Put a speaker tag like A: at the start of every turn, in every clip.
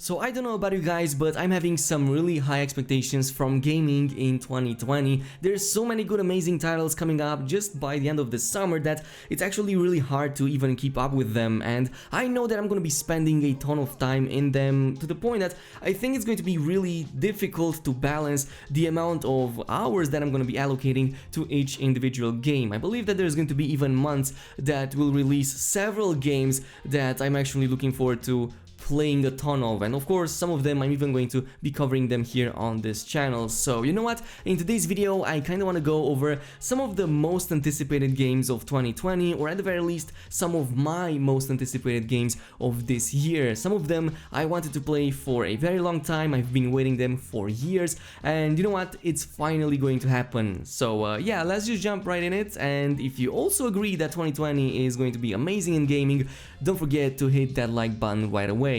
A: So I don't know about you guys, but I'm having some really high expectations from gaming in 2020. There's so many good amazing titles coming up just by the end of the summer that it's actually really hard to even keep up with them, and I know that I'm going to be spending a ton of time in them to the point that I think it's going to be really difficult to balance the amount of hours that I'm going to be allocating to each individual game. I believe that there's going to be even months that will release several games that I'm actually looking forward to playing a ton of, and of course some of them I'm even going to be covering them here on this channel. So you know what, in today's video I kinda wanna go over some of the most anticipated games of 2020, or at the very least some of my most anticipated games of this year. Some of them I wanted to play for a very long time, I've been waiting them for years, and you know what, it's finally going to happen. So yeah, let's just jump right in it, and if you also agree that 2020 is going to be amazing in gaming, don't forget to hit that like button right away.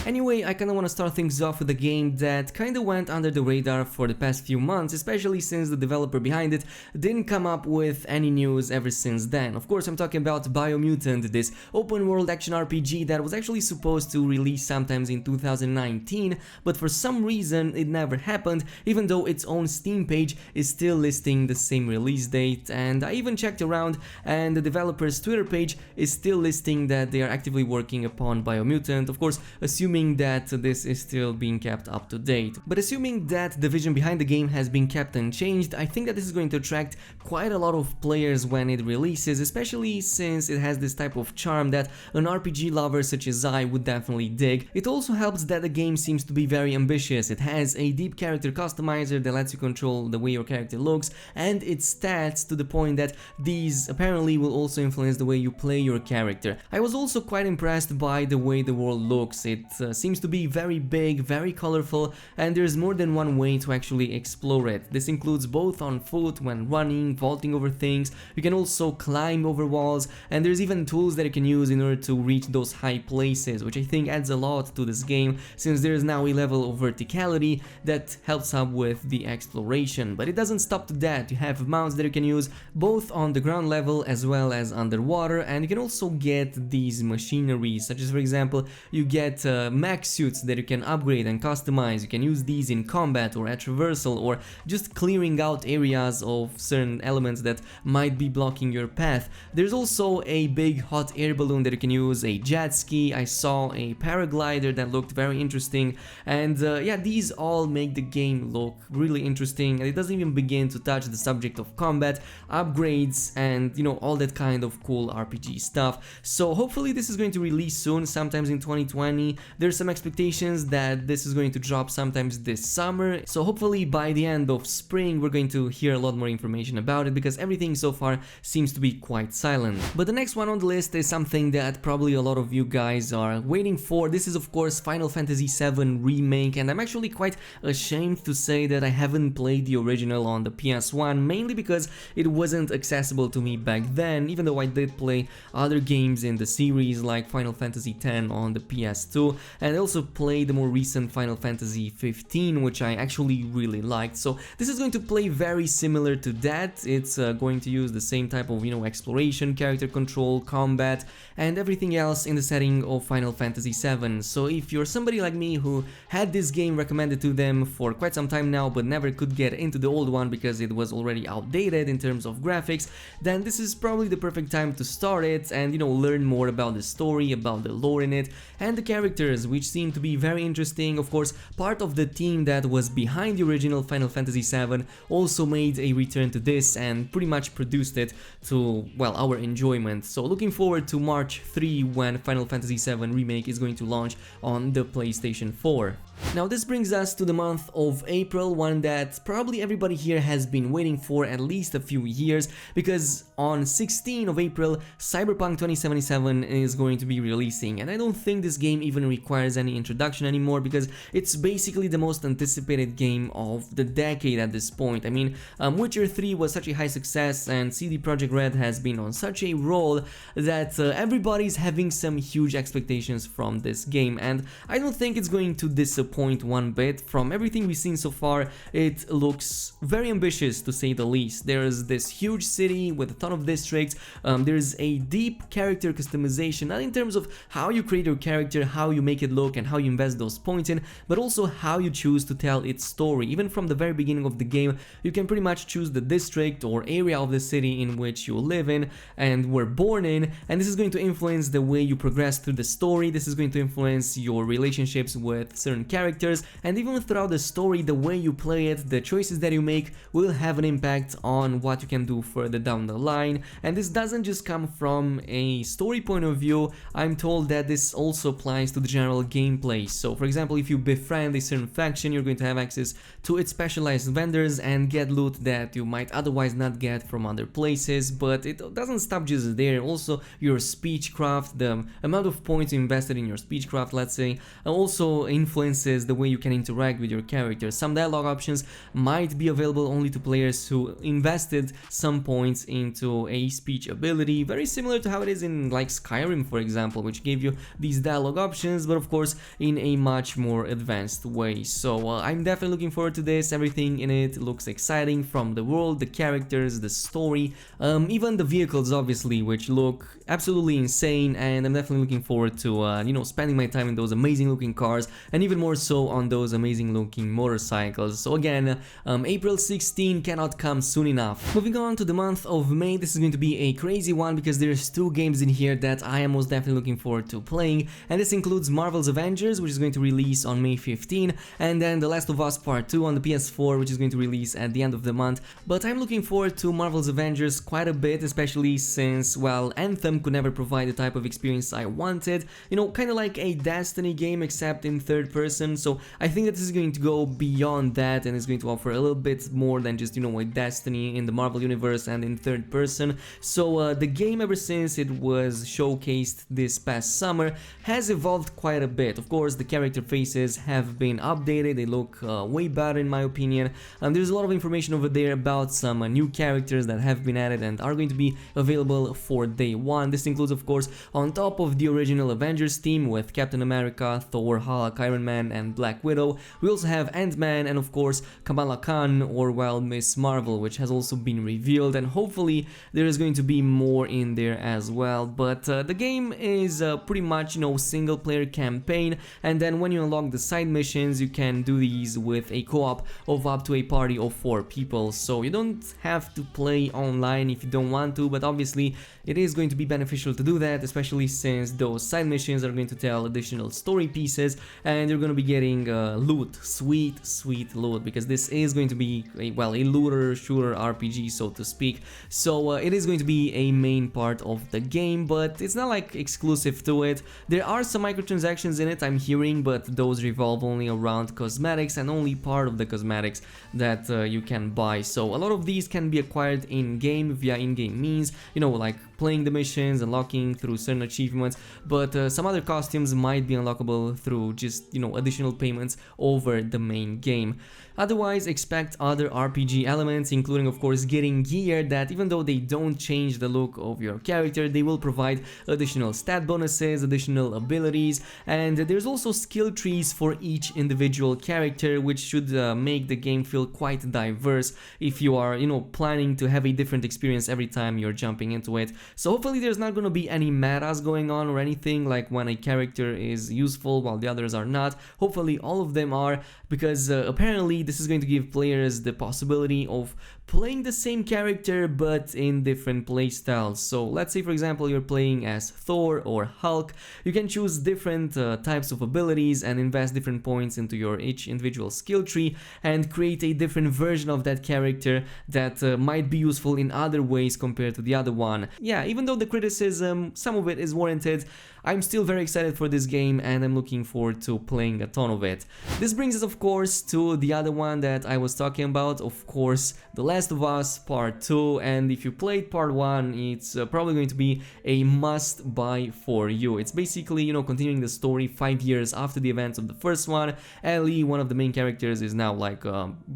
A: Anyway, I kinda wanna start things off with a game that kinda went under the radar for the past few months, especially since the developer behind it didn't come up with any news ever since then. Of course, I'm talking about Biomutant, this open world action RPG that was actually supposed to release sometimes in 2019, but for some reason it never happened, even though its own Steam page is still listing the same release date, and I even checked around and the developer's Twitter page is still listing that they are actively working upon Biomutant, of course assuming that this is still being kept up to date. But assuming that the vision behind the game has been kept unchanged, I think that this is going to attract quite a lot of players when it releases, especially since it has this type of charm that an RPG lover such as I would definitely dig. It also helps that the game seems to be very ambitious. It has a deep character customizer that lets you control the way your character looks and its stats, to the point that these apparently will also influence the way you play your character. I was also quite impressed by the way the world looks. It seems to be very big, very colorful, and there's more than one way to actually explore it. This includes both on foot, when running, vaulting over things. You can also climb over walls, and there's even tools that you can use in order to reach those high places, which I think adds a lot to this game, since there's now a level of verticality that helps up with the exploration. But it doesn't stop to that. You have mounts that you can use both on the ground level as well as underwater, and you can also get these machineries, such as for example you get mech suits that you can upgrade and customize. You can use these in combat or at traversal, or just clearing out areas of certain elements that might be blocking your path. There's also a big hot air balloon that you can use, a jet ski, I saw a paraglider that looked very interesting, and yeah, these all make the game look really interesting, and it doesn't even begin to touch the subject of combat, upgrades, and you know, all that kind of cool RPG stuff. So hopefully this is going to release soon, sometimes in 2020. There's some expectations that this is going to drop sometimes this summer, so hopefully by the end of spring we're going to hear a lot more information about it, because everything so far seems to be quite silent. But the next one on the list is something that probably a lot of you guys are waiting for. This is of course Final Fantasy VII Remake, and I'm actually quite ashamed to say that I haven't played the original on the PS1, mainly because it wasn't accessible to me back then, even though I did play other games in the series like Final Fantasy X on the PS2, and I also played the more recent Final Fantasy 15, which I actually really liked. So this is going to play very similar to that. It's going to use the same type of, you know, exploration, character control, combat, and everything else in the setting of Final Fantasy VII. So if you're somebody like me who had this game recommended to them for quite some time now but never could get into the old one because it was already outdated in terms of graphics, then this is probably the perfect time to start it and, you know, learn more about the story, about the lore in it, and the characters, which seem to be very interesting. Of course, part of the team that was behind the original Final Fantasy VII also made a return to this and pretty much produced it to, well, our enjoyment. So looking forward to March 3 when Final Fantasy VII Remake is going to launch on the PlayStation 4. Now this brings us to the month of April, one that probably everybody here has been waiting for at least a few years, because on 16 of April Cyberpunk 2077 is going to be releasing, and I don't think this game even requires any introduction anymore, because it's basically the most anticipated game of the decade at this point. I mean, Witcher 3 was such a high success, and CD Projekt Red has been on such a roll that everybody's having some huge expectations from this game, and I don't think it's going to disappoint one bit. From everything we've seen so far, it looks very ambitious to say the least. There's this huge city with a ton of districts, there's a deep character customization, not in terms of how you create your character, how you make it look and how you invest those points in, but also how you choose to tell its story. Even from the very beginning of the game, you can pretty much choose the district or area of the city in which you live in and were born in, and this is going to influence the way you progress through the story. This is going to influence your relationships with certain characters, and even throughout the story, the way you play it, the choices that you make will have an impact on what you can do further down the line. And this doesn't just come from a story point of view. I'm told that this also applies to the general gameplay. So for example, if you befriend a certain faction, you're going to have access to its specialized vendors and get loot that you might otherwise not get from other places. But it doesn't stop just there. Also, your speechcraft, the amount of points you invested in your speechcraft, let's say, also influences the way you can interact with your character. Some dialogue options might be available only to players who invested some points into a speech ability, very similar to how it is in like Skyrim, for example, which gave you these dialogue options, but of course in a much more advanced way. So I'm definitely looking forward to this. Everything in it looks exciting, from the world, the characters, the story, even the vehicles obviously, which look absolutely insane, and I'm definitely looking forward to you know, spending my time in those amazing looking cars, and even more so on those amazing looking motorcycles. So again, April 16 cannot come soon enough. Moving on to the month of May, this is going to be a crazy one because there's two games in here that I am most definitely looking forward to playing, and this includes Marvel's Avengers, which is going to release on May 15, and then The Last of Us Part 2 on the PS4, which is going to release at the end of the month. But I'm looking forward to Marvel's Avengers quite a bit, especially since, well, Anthem could never provide the type of experience I wanted, you know, kind of like a Destiny game except in third person. So I think that this is going to go beyond that and is going to offer a little bit more than just, you know, a Destiny in the Marvel universe and in third person. So the game, ever since it was showcased this past summer, has evolved quite a bit. Of course, the character faces have been updated, they look way better in my opinion. There's a lot of information over there about some new characters that have been added and are going to be available for day one. This includes, of course, on top of the original Avengers team with Captain America, Thor, Hulk, Iron Man and Black Widow, we also have Ant-Man and of course Kamala Khan, or well, Miss Marvel, which has also been revealed, and hopefully there is going to be more in there as well. But the game is pretty much, you know, single player campaign, and then when you unlock the side missions, you can do these with a co-op of up to a party of 4 people. So you don't have to play online if you don't want to, but obviously it is going to be beneficial to do that, especially since those side missions are going to tell additional story pieces and you're going to be getting loot, sweet loot, because this is going to be a, well, a looter shooter RPG, so to speak. So it is going to be a main part of the game, but it's not like exclusive to it. There are some microtransactions in it, I'm hearing, but those revolve only around cosmetics and only part of the cosmetics that you can buy. So a lot of these can be acquired in-game via in-game means, you know, like playing the missions, unlocking through certain achievements, but some other costumes might be unlockable through just, you know, additional payments over the main game. Otherwise, expect other RPG elements, including of course getting gear that, even though they don't change the look of your character, they will provide additional stat bonuses, additional abilities, and there's also skill trees for each individual character, which should make the game feel quite diverse if you are, you know, planning to have a different experience every time you're jumping into it. So hopefully there's not going to be any metas going on or anything like when a character is useful while the others are not. Hopefully all of them are, because apparently this is going to give players the possibility of playing the same character but in different playstyles. So let's say for example you're playing as Thor or Hulk, you can choose different types of abilities and invest different points into your each individual skill tree and create a different version of that character that might be useful in other ways compared to the other one. Yeah, even though the criticism, some of it is warranted, I'm still very excited for this game and I'm looking forward to playing a ton of it. This brings us of course to the other one that I was talking about, of course, The Last of Us Part 2, and if you played Part 1, it's probably going to be a must buy for you. It's basically, you know, continuing the story 5 years after the events of the first one. Ellie, one of the main characters, is now like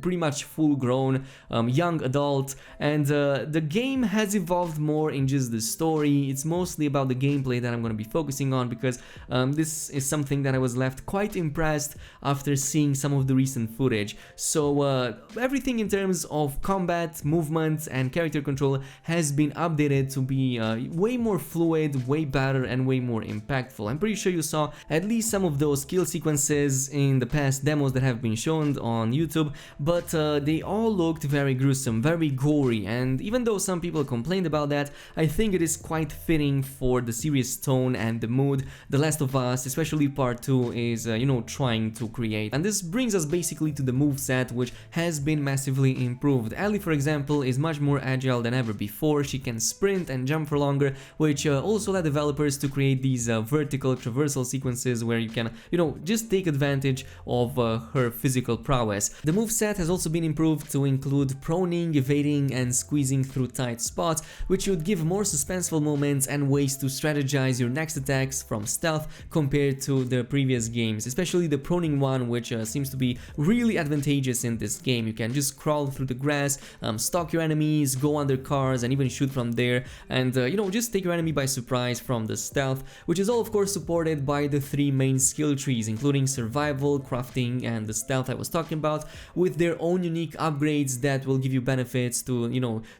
A: pretty much full grown, young adult, and the game has evolved more in just the story. It's mostly about the gameplay that I'm going to be focusing on, because this is something that I was left quite impressed after seeing some of the recent footage. So everything in terms of combat combat, movement, and character control has been updated to be way more fluid, way better, and way more impactful. I'm pretty sure you saw at least some of those kill sequences in the past demos that have been shown on YouTube, but they all looked very gruesome, very gory, and even though some people complained about that, I think it is quite fitting for the serious tone and the mood The Last of Us, especially part 2, is trying to create. And this brings us basically to the moveset, which has been massively improved. Ellie, for example, is much more agile than ever before. She can sprint and jump for longer, which also led developers to create these vertical traversal sequences where you can, just take advantage of her physical prowess. The moveset has also been improved to include proning, evading, and squeezing through tight spots, which would give more suspenseful moments and ways to strategize your next attacks from stealth compared to the previous games, especially the proning one, which seems to be really advantageous in this game. You can just crawl through the grass, stalk your enemies, go under cars, and even shoot from there, and just take your enemy by surprise from the stealth, which is all of course supported by the 3 main skill trees, including survival, crafting, and the stealth I was talking about, with their own unique upgrades that will give you benefits to,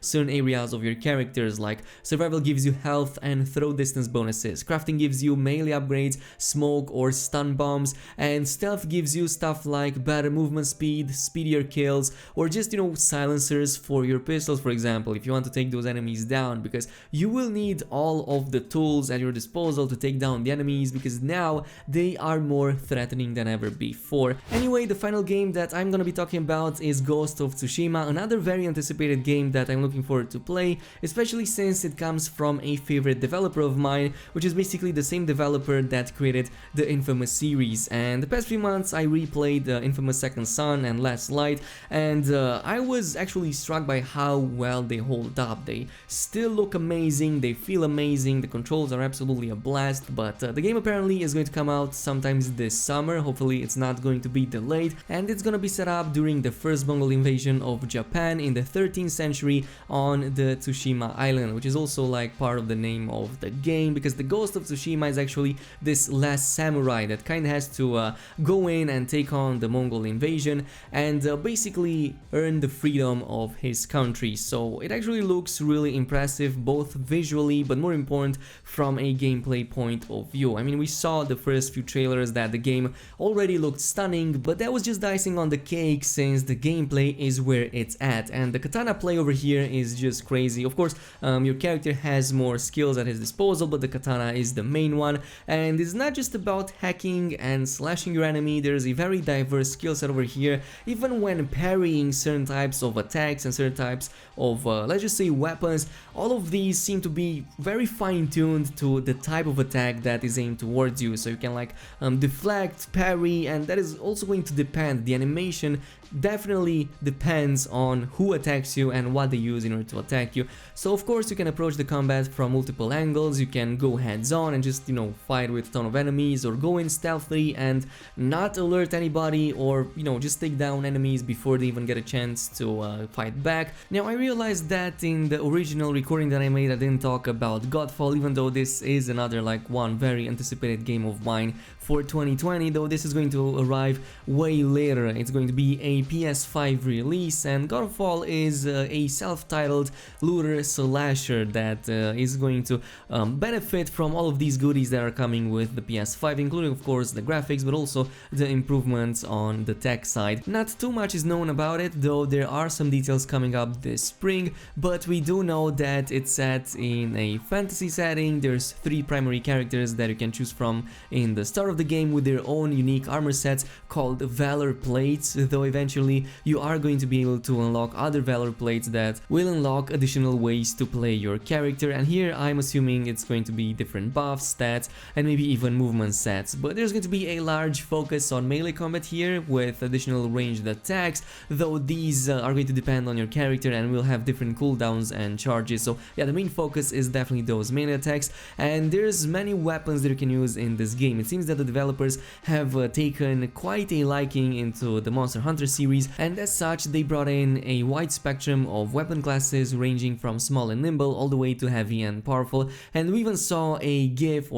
A: certain areas of your characters. Like survival gives you health and throw distance bonuses, crafting gives you melee upgrades, smoke or stun bombs, and stealth gives you stuff like better movement speed, speedier kills, or just, silencers for your pistols, for example, if you want to take those enemies down, because you will need all of the tools at your disposal to take down the enemies, because now they are more threatening than ever before. Anyway, the final game that I'm gonna be talking about is Ghost of Tsushima, another very anticipated game that I'm looking forward to play, especially since it comes from a favorite developer of mine, which is basically the same developer that created the Infamous series. And the past few months I replayed Infamous Second Son and Last Light, and I was actually struck by how well they hold up. They still look amazing, they feel amazing, the controls are absolutely a blast, but the game apparently is going to come out sometimes this summer. Hopefully it's not going to be delayed, and it's gonna be set up during the first Mongol invasion of Japan in the 13th century on the Tsushima island, which is also like part of the name of the game, because the Ghost of Tsushima is actually this last samurai that kind of has to go in and take on the Mongol invasion and basically earn the freedom of his country. So it actually looks really impressive, both visually but more important from a gameplay point of view. I mean, we saw the first few trailers that the game already looked stunning, but that was just the icing on the cake, since the gameplay is where it's at, and the katana play over here is just crazy. Of course, your character has more skills at his disposal, but the katana is the main one, and it's not just about hacking and slashing your enemy. There's a very diverse skill set over here, even when parrying certain types of attacks and certain types of, let's just say, weapons. All of these seem to be very fine-tuned to the type of attack that is aimed towards you, so you can like deflect, parry, and that is also going to depend. The animation definitely depends on who attacks you and what they use in order to attack you. So of course you can approach the combat from multiple angles. You can go hands-on and just, fight with a ton of enemies, or go in stealthily and not alert anybody, or just take down enemies before they even get a chance to fight back. Now I realized that in the original recording that I made I didn't talk about Godfall, even though this is another one very anticipated game of mine for 2020, though this is going to arrive way later. It's going to be a PS5 release, and Godfall is a self-titled looter slasher that is going to benefit from all of these goodies that are coming with the PS5, including of course the graphics, but also the improvements on the tech side. Not too much is known about it, though there are some details coming up this spring, but we do know that it's set in a fantasy setting. There's 3 primary characters that you can choose from in the start of the game, with their own unique armor sets called Valor Plates, though eventually you are going to be able to unlock other Valor Plates that will unlock additional ways to play your character, and here I'm assuming it's going to be different buffs, stats, and maybe even movement sets. But there's going to be a large focus on melee combat here, with additional ranged attacks, though these are going to depend on your character and will have different cooldowns and charges. So yeah, the main focus is definitely those melee attacks, and there's many weapons that you can use in this game. It seems that the developers have taken quite a liking into the Monster Hunter series, and as such they brought in a wide spectrum of weapon classes ranging from small and nimble all the way to heavy and powerful, and we even saw a gif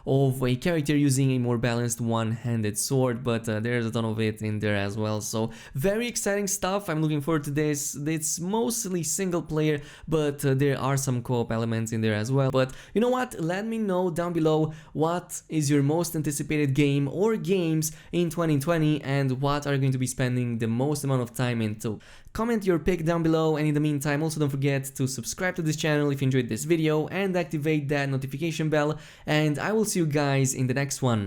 A: of a character using a more balanced one-handed sword, but there's a ton of it in there as well. So very exciting stuff. I'm looking forward forward to this. It's mostly single player, but there are some co-op elements in there as well. But you know what? Let me know down below what is your most anticipated game or games in 2020 and what are you going to be spending the most amount of time into. Comment your pick down below, and in the meantime also don't forget to subscribe to this channel if you enjoyed this video and activate that notification bell, and I will see you guys in the next one.